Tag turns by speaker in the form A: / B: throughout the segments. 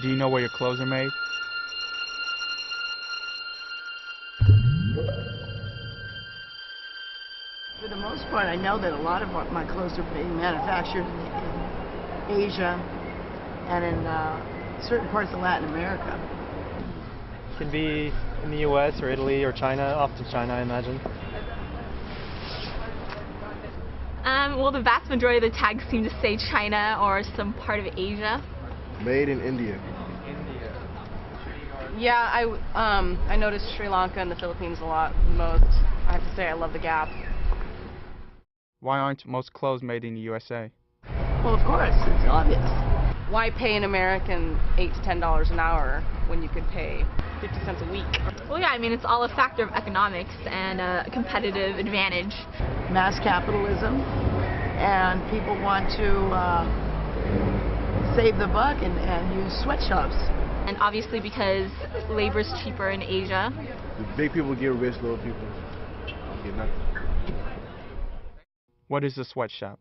A: Do you know where your clothes are made?
B: For the most part, I know that a lot of my clothes are being manufactured in Asia and in certain parts of Latin America.
C: Can be in the US or Italy or China, often China, I imagine.
D: Well, the vast majority of the tags seem to say China or some part of Asia.
E: Made in India.
F: Yeah, I noticed Sri Lanka and the Philippines a lot most. I have to say I love the Gap.
A: Why aren't most clothes made in the USA?
B: Well, of course, it's obvious.
F: Why pay an American $8 to $10 an hour when you could pay 50 cents a week?
D: Well, yeah, I mean, it's all a factor of economics and a competitive advantage.
B: Mass capitalism, and people want to save the buck and use sweatshops.
D: And obviously because labor's cheaper in Asia.
E: The big people get rich, little people get nothing.
A: What is a sweatshop?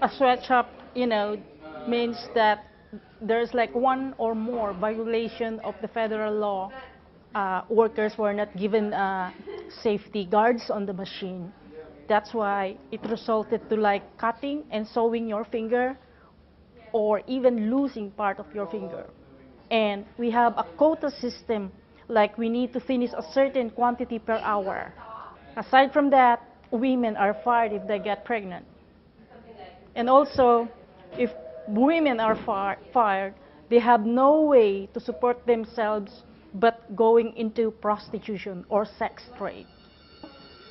G: A sweatshop, means that there's like one or more violation of the federal law. Workers were not given safety guards on the machine. That's why it resulted to like cutting and sewing your finger or even losing part of your finger. And we have a quota system, like we need to finish a certain quantity per hour. Aside from that, women are fired if they get pregnant. And also, if women are fired, they have no way to support themselves but going into prostitution or sex trade.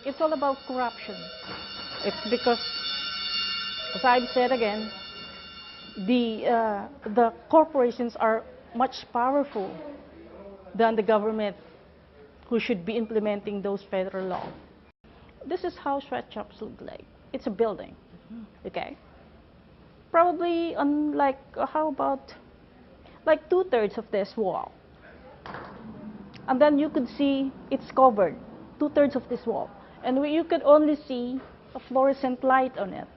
G: It's all about corruption. It's because, as I've said again, the corporations are much powerful than the government who should be implementing those federal laws. This is how sweatshops look like. It's a building, okay? Probably on like, how about like 2/3 of this wall. And then you could see it's covered, 2/3 of this wall. And you could only see a fluorescent light on it.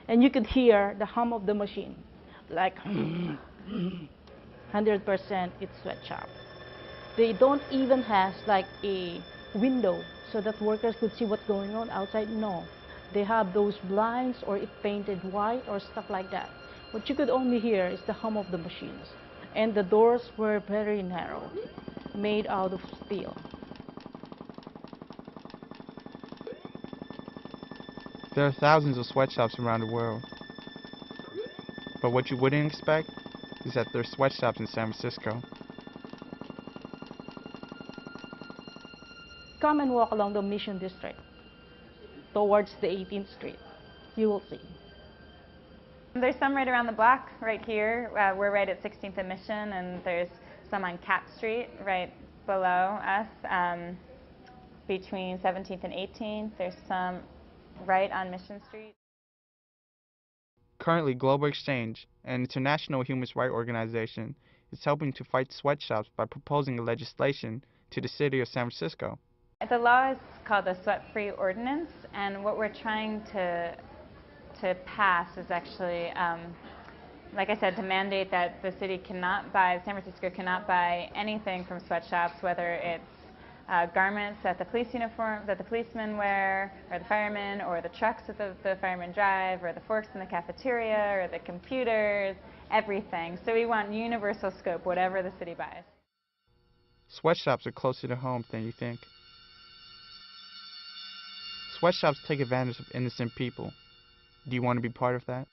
G: And you could hear the hum of the machine, like 100% it's sweatshop. They don't even have like a window so that workers could see what's going on outside. No, they have those blinds or it painted white or stuff like that. What you could only hear is the hum of the machines. And the doors were very narrow, made out of steel.
A: There are thousands of sweatshops around the world. But what you wouldn't expect is that there are sweatshops in San Francisco.
G: Come and walk along the Mission District towards the 18th Street. You will see.
H: There's some right around the block, right here. We're right at 16th and Mission, and there's some on Cap Street right below us, between 17th and 18th. There's some right on Mission Street.
A: Currently, Global Exchange, an international human rights organization, is helping to fight sweatshops by proposing a legislation to the city of San Francisco.
H: The law is called the Sweat-Free Ordinance, and what we're trying to pass is actually, like I said, to mandate that the city cannot buy, San Francisco cannot buy anything from sweatshops, whether it's garments that the policemen wear, or the firemen, or the trucks that the firemen drive, or the forks in the cafeteria, or the computers, everything. So we want universal scope, whatever the city buys.
A: Sweatshops are closer to home than you think. Sweatshops take advantage of innocent people. Do you want to be part of that?